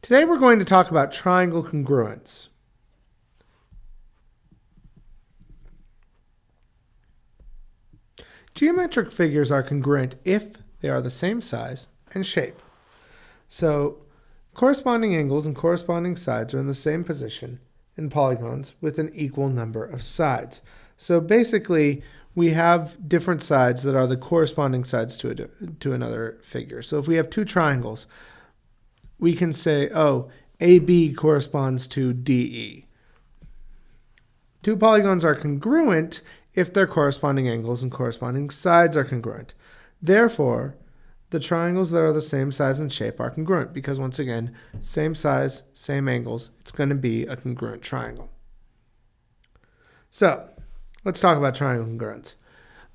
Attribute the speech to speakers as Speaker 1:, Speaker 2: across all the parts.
Speaker 1: Today we're going to talk about triangle congruence. Geometric figures are congruent if they are the same size and shape. So corresponding angles and corresponding sides are in the same position in polygons with an equal number of sides. So basically, we have different sides that are the corresponding sides to another figure. So if we have two triangles, we can say, oh, AB corresponds to DE. Two polygons are congruent if their corresponding angles and corresponding sides are congruent. Therefore, the triangles that are the same size and shape are congruent because, once again, same size, same angles, it's going to be a congruent triangle. So, let's talk about triangle congruence.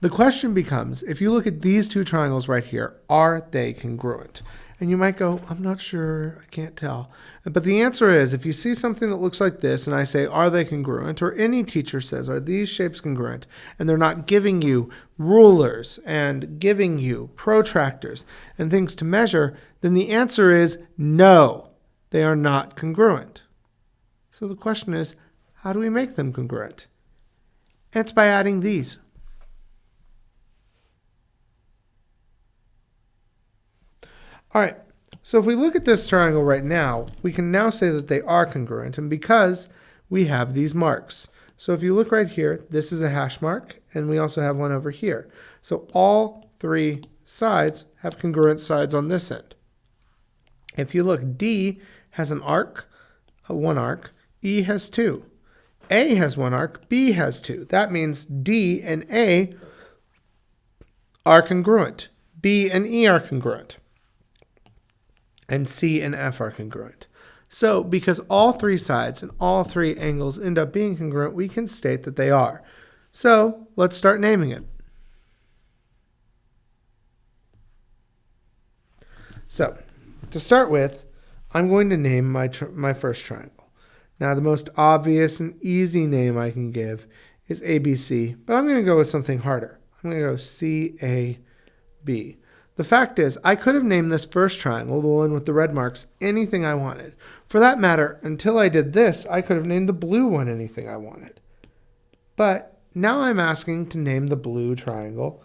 Speaker 1: The question becomes, if you look at these two triangles right here, are they congruent? And you might go, I'm not sure, I can't tell. But the answer is, if you see something that looks like this and I say, are they congruent? Or any teacher says, are these shapes congruent? And they're not giving you rulers and giving you protractors and things to measure, then the answer is no, they are not congruent. So the question is, how do we make them congruent? And it's by adding these. All right, so if we look at this triangle right now, we can now say that they are congruent, and because we have these marks. So if you look right here, this is a hash mark, and we also have one over here. So all three sides have congruent sides on this end. If you look, D has an arc, one arc, E has two. A has one arc, B has two. That means D and A are congruent. B and E are congruent. And C and F are congruent. So because all three sides and all three angles end up being congruent, we can state that they are. So let's start naming it. So to start with, I'm going to name my first triangle. Now the most obvious and easy name I can give is ABC, but I'm going to go with something harder. I'm going to go CAB. The fact is, I could have named this first triangle, the one with the red marks, anything I wanted. For that matter, until I did this, I could have named the blue one anything I wanted. But now I'm asking to name the blue triangle,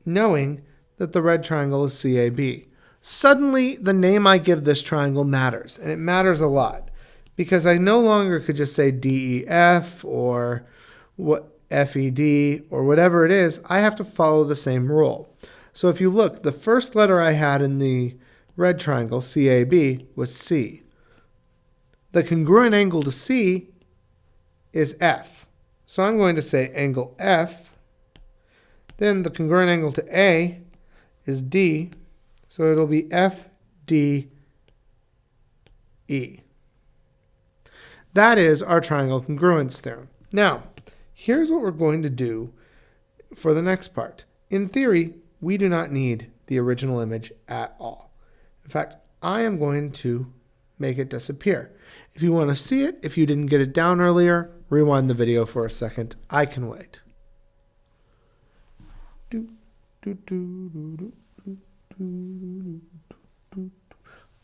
Speaker 1: knowing that the red triangle is CAB. Suddenly, the name I give this triangle matters, and it matters a lot, because I no longer could just say DEF or FED or whatever it is. I have to follow the same rule. So if you look, the first letter I had in the red triangle, CAB, was C. The congruent angle to C is F. So I'm going to say angle F. Then the congruent angle to A is D. So it'll be FDE. That is our triangle congruence theorem. Now, here's what we're going to do for the next part. In theory, we do not need the original image at all. In fact, I am going to make it disappear. If you want to see it, if you didn't get it down earlier, rewind the video for a second. I can wait.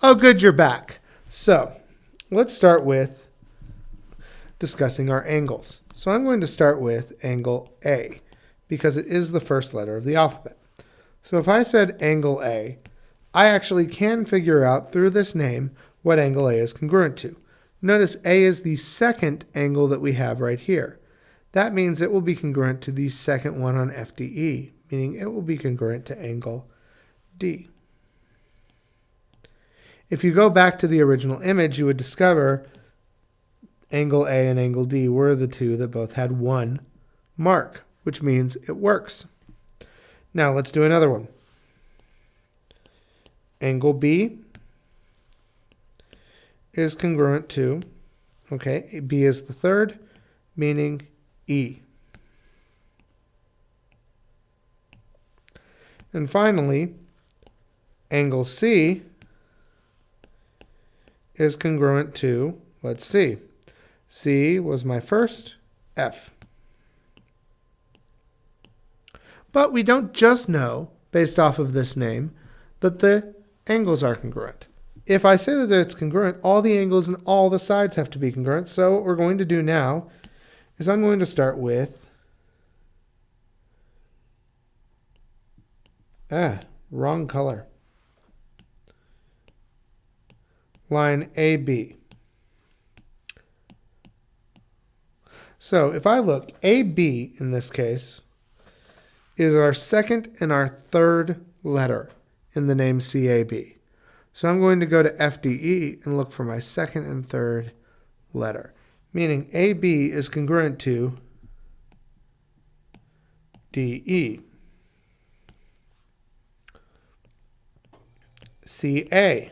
Speaker 1: Oh, good, you're back. So let's start with discussing our angles. So I'm going to start with angle A because it is the first letter of the alphabet. So if I said angle A, I actually can figure out through this name what angle A is congruent to. Notice A is the second angle that we have right here. That means it will be congruent to the second one on FDE, meaning it will be congruent to angle D. If you go back to the original image, you would discover angle A and angle D were the two that both had one mark, which means it works. Now let's do another one. Angle B is congruent to, okay, B is the third, meaning E. And finally, angle C is congruent to, let's see, C was my first, F. But we don't just know, based off of this name, that the angles are congruent. if I say that it's congruent, all the angles and all the sides have to be congruent. So what we're going to do now is I'm going to start with wrong color. Line AB. So if I look, AB in this case is our second and our third letter in the name CAB. So I'm going to go to FDE and look for my second and third letter, meaning AB is congruent to DE. CA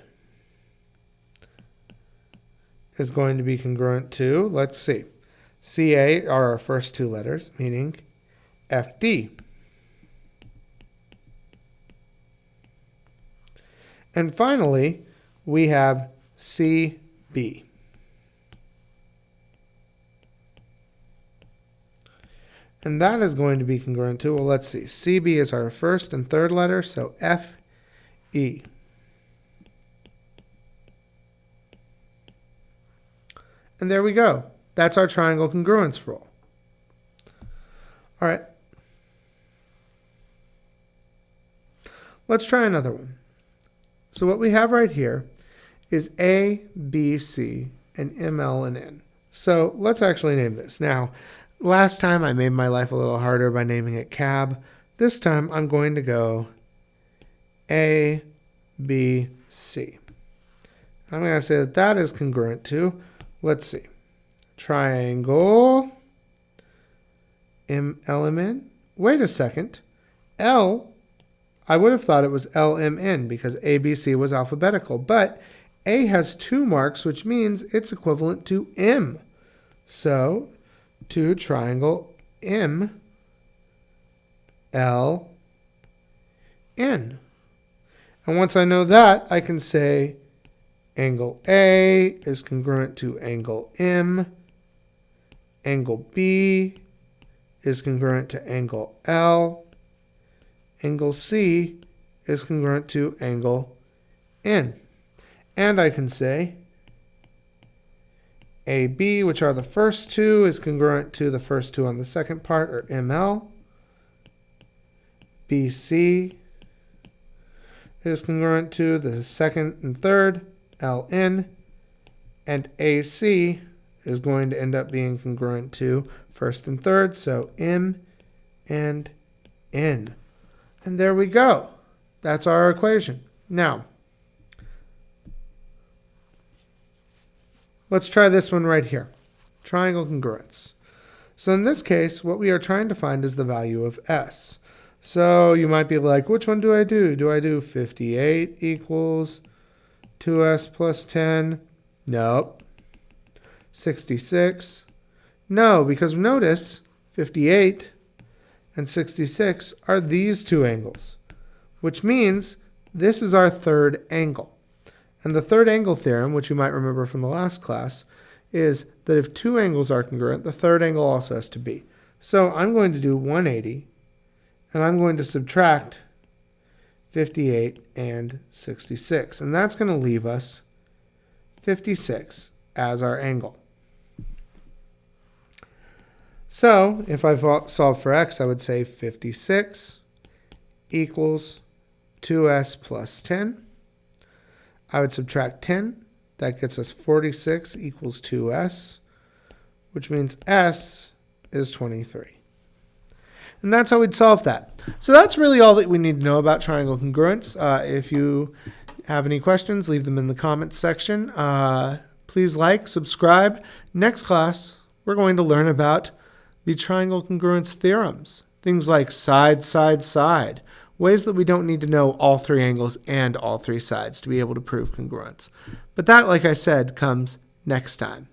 Speaker 1: is going to be congruent to, let's see, CA are our first two letters, meaning FD. And finally, we have CB. And that is going to be congruent to, well, let's see, CB is our first and third letter, so FE. And there we go. That's our triangle congruence rule. All right. Let's try another one. So what we have right here is A, B, C, and M, L, and N. So let's actually name this. Now, last time I made my life a little harder by naming it cab. This time I'm going to go A, B, C. I'm going to say that that is congruent to, let's see, triangle LMN. Wait a second. L, I would have thought it was LMN because ABC was alphabetical, but A has 2 marks, which means it's equivalent to M. So, to triangle M, L, N. And once I know that, I can say angle A is congruent to angle M. Angle B is congruent to angle L. Angle C is congruent to angle N. And I can say AB, which are the first two, is congruent to the first two on the second part, or ML. BC is congruent to the second and third, LN. And AC is going to end up being congruent to first and third, so M and N. And there we go. That's our equation. Now, let's try this one right here. Triangle congruence. So in this case, what we are trying to find is the value of S. So you might be like, which one do I do? Do I do 58 equals 2S plus 10? Nope. 66? No, because notice 58 and 66 are these two angles, which means this is our third angle. And the third angle theorem, which you might remember from the last class, is that if two angles are congruent, the third angle also has to be. So I'm going to do 180, and I'm going to subtract 58 and 66. And that's going to leave us 56 as our angle. So if I solve for x, I would say 56 equals 2s plus 10. I would subtract 10. That gets us 46 equals 2s, which means s is 23. And that's how we'd solve that. So that's really all that we need to know about triangle congruence. If you have any questions, leave them in the comments section. Please like, subscribe. Next class, we're going to learn about the triangle congruence theorems. Things like side, side, side. Ways that we don't need to know all three angles and all three sides to be able to prove congruence. But that, like I said, comes next time.